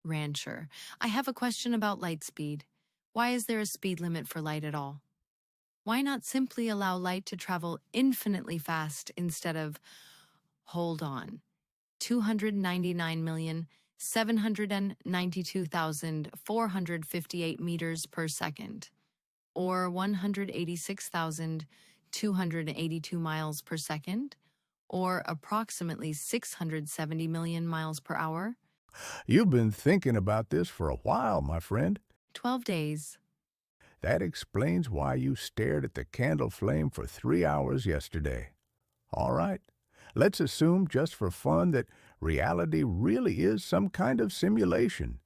Rancher, I have a question about light speed. Why is there a speed limit for light at all? Why not simply allow light to travel infinitely fast instead of, hold on, 299,792,458 meters per second, or 186,282 miles per second, or approximately 670 million miles per hour? You've been thinking about this for a while, my friend. 12 days. That explains why you stared at the candle flame for 3 hours yesterday. All right, let's assume just for fun that reality really is some kind of simulation.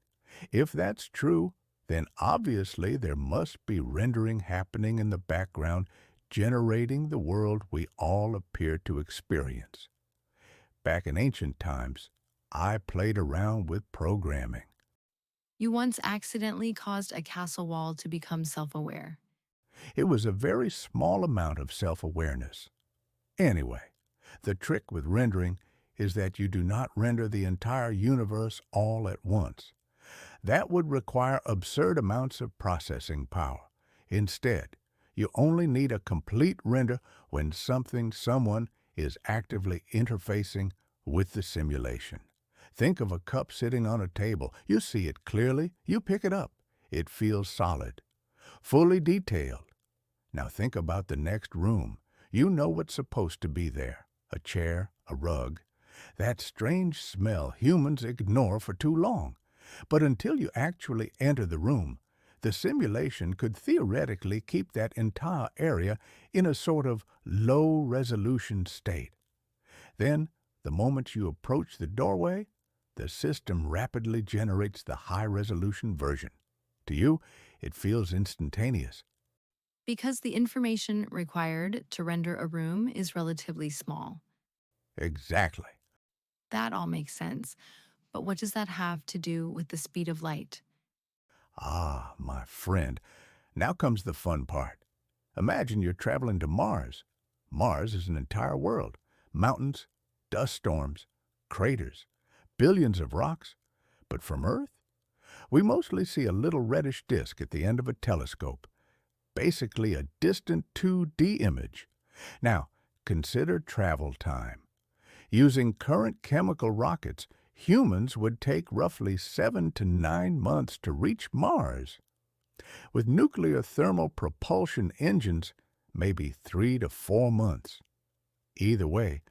If that's true, then obviously there must be rendering happening in the background, generating the world we all appear to experience. Back in ancient times, I played around with programming. You once accidentally caused a castle wall to become self-aware. It was a very small amount of self-awareness. Anyway, the trick with rendering is that you do not render the entire universe all at once. That would require absurd amounts of processing power. Instead, you only need a complete render when someone is actively interfacing with the simulation. Think of a cup sitting on a table. You see it clearly. You pick it up. It feels solid, fully detailed. Now think about the next room. You know what's supposed to be there. A chair, a rug. That strange smell humans ignore for too long. But until you actually enter the room, the simulation could theoretically keep that entire area in a sort of low-resolution state. Then, the moment you approach the doorway, the system rapidly generates the high-resolution version. To you, it feels instantaneous. Because the information required to render a room is relatively small. Exactly. That all makes sense. But what does that have to do with the speed of light? Ah, my friend, now comes the fun part. Imagine you're traveling to Mars. Mars is an entire world. Mountains, dust storms, craters, billions of rocks. But from Earth, we mostly see a little reddish disk at the end of a telescope, basically a distant 2D image. Now, consider travel time. Using current chemical rockets, humans would take roughly 7 to 9 months to reach Mars. With nuclear thermal propulsion engines, maybe 3 to 4 months. Either way,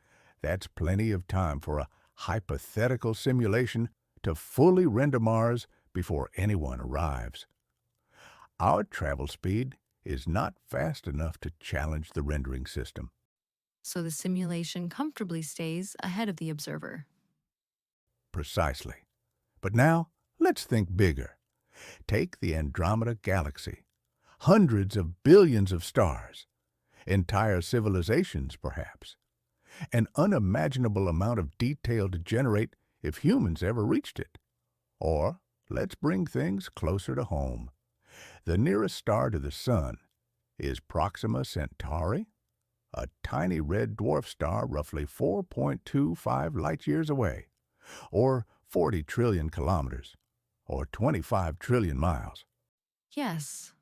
that's plenty of time for a hypothetical simulation to fully render Mars before anyone arrives. Our travel speed is not fast enough to challenge the rendering system. So the simulation comfortably stays ahead of the observer. Precisely. But now, let's think bigger. Take the Andromeda Galaxy. Hundreds of billions of stars. Entire civilizations, perhaps. An unimaginable amount of detail to generate if humans ever reached it. Or, let's bring things closer to home. The nearest star to the Sun is Proxima Centauri, a tiny red dwarf star roughly 4.25 light-years away, or 40 trillion kilometers, or 25 trillion miles. Yes.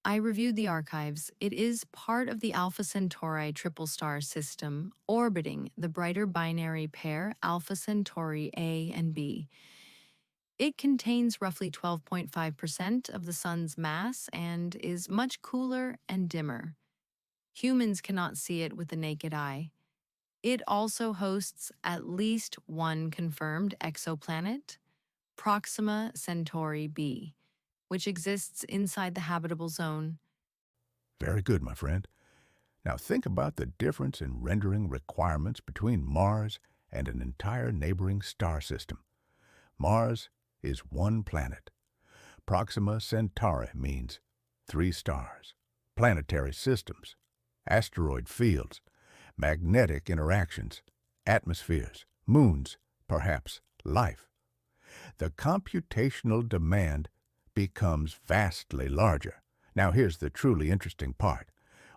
I reviewed the archives. It is part of the Alpha Centauri triple star system, orbiting the brighter binary pair Alpha Centauri A and B. It contains roughly 12.5% of the Sun's mass and is much cooler and dimmer. Humans cannot see it with the naked eye. It also hosts at least one confirmed exoplanet, Proxima Centauri b, which exists inside the habitable zone. Very good, my friend. Now think about the difference in rendering requirements between Mars and an entire neighboring star system. Mars is one planet. Proxima Centauri means 3 stars, planetary systems, asteroid fields, magnetic interactions, atmospheres, moons, perhaps life. The computational demand becomes vastly larger. Now here's the truly interesting part.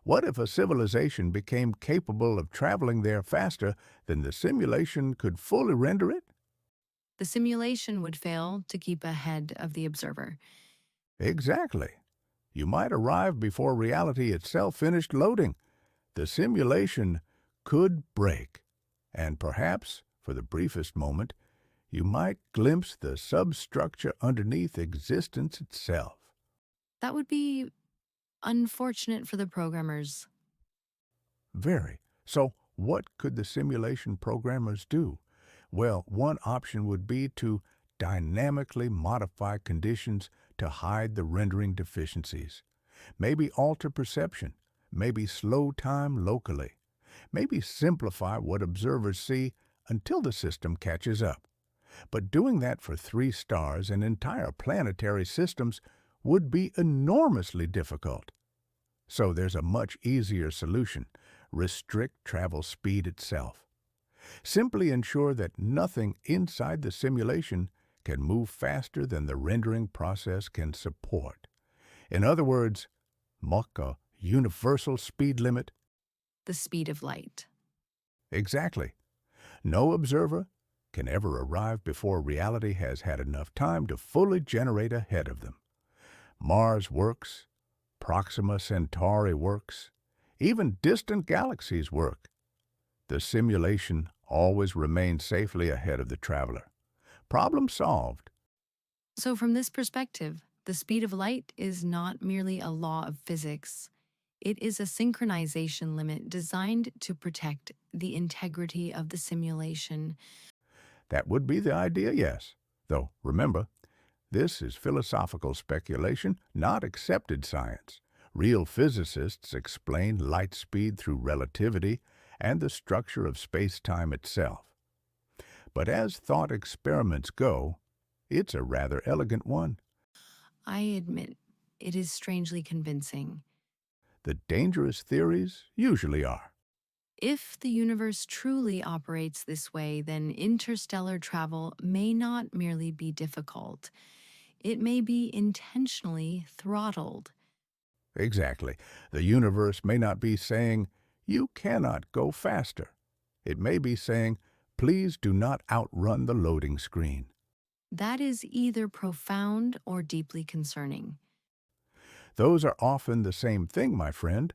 What if a civilization became capable of traveling there faster than the simulation could fully render it? The simulation would fail to keep ahead of the observer. Exactly. You might arrive before reality itself finished loading. The simulation could break, and perhaps, for the briefest moment, you might glimpse the substructure underneath existence itself. That would be unfortunate for the programmers. Very. So, what could the simulation programmers do? Well, one option would be to dynamically modify conditions to hide the rendering deficiencies. Maybe alter perception, maybe slow time locally, maybe simplify what observers see until the system catches up. But doing that for 3 stars and entire planetary systems would be enormously difficult. So there's a much easier solution: restrict travel speed itself. Simply ensure that nothing inside the simulation can move faster than the rendering process can support. In other words, muck a universal speed limit. The speed of light. Exactly. No observer can ever arrive before reality has had enough time to fully generate ahead of them. Mars works, Proxima Centauri works, even distant galaxies work. The simulation always remains safely ahead of the traveler. Problem solved. So, from this perspective, the speed of light is not merely a law of physics. It is a synchronization limit designed to protect the integrity of the simulation. That would be the idea, yes. Though, remember, this is philosophical speculation, not accepted science. Real physicists explain light speed through relativity and the structure of space-time itself. But as thought experiments go, it's a rather elegant one. I admit, it is strangely convincing. The dangerous theories usually are. If the universe truly operates this way, then interstellar travel may not merely be difficult. It may be intentionally throttled. Exactly. The universe may not be saying, "You cannot go faster." It may be saying, "Please do not outrun the loading screen." That is either profound or deeply concerning. Those are often the same thing, my friend.